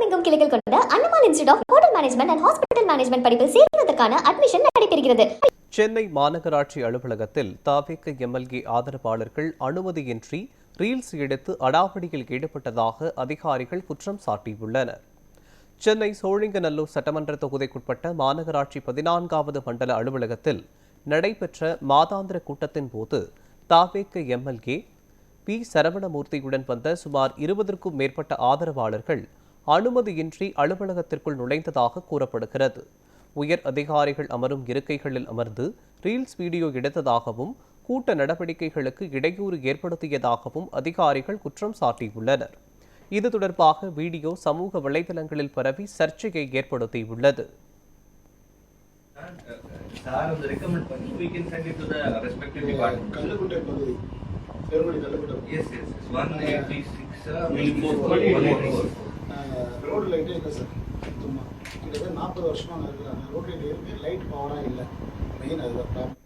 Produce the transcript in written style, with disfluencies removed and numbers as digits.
தமிழகமெங்கும் கிளைகள் கொண்ட Annamal institute of hotel management and hospital management படிப்பில் சேர்வதற்கான அட்மிஷன் நடைபெறுகிறது. சென்னை மாநகராட்சி அலுவலகத்தில் தவிக எம்எல்ஏ ஆதரவாளர்கள் அனுமதியின்றி ரீல்ஸ் எடுத்து அடாவடியில் ஈடுபட்டதாக அதிகாரிகள் குற்றம் சாட்டியுள்ளனர். சென்னை சோழிங்கநல்லூர் சட்டமன்ற தொகுதிக்குட்பட்ட மாநகராட்சி 14வது மண்டல அலுவலகத்தில் நடைபெற்ற மாதாந்திர கூட்டத்தின் போது தவிக எம்எல்ஏ பி சரவணமூர்த்தியுடன் வந்த சுமார் 20க்கும் மேற்பட்ட ஆதரவாளர்கள் அனுமதியின்றி அலுவலகத்திற்குள் நுழைந்ததாக கூறப்படுகிறது. உயர் அதிகாரிகள் அமரும் இருக்கைகளில் அமர்ந்து ரீல்ஸ் வீடியோ எடுத்ததாகவும் கூட்ட நடவடிக்கைகளுக்கு இடையூறு ஏற்படுத்தியதாகவும் அதிகாரிகள் குற்றம் சாட்டியுள்ளனர். இது தொடர்பாக வீடியோ சமூக வலைதளங்களில் பரவி சர்ச்சையை ஏற்படுத்தியுள்ளது. ரோடு லைட்டே இல்லை சார். சும்மா கிட்டத்தட்ட 40 வருஷமாக இருக்கிறாங்க. ரோடு லைட் இருக்கு, லைட் பவராக இல்லை. மெயின் அதுதான் ப்ராப்ளம்.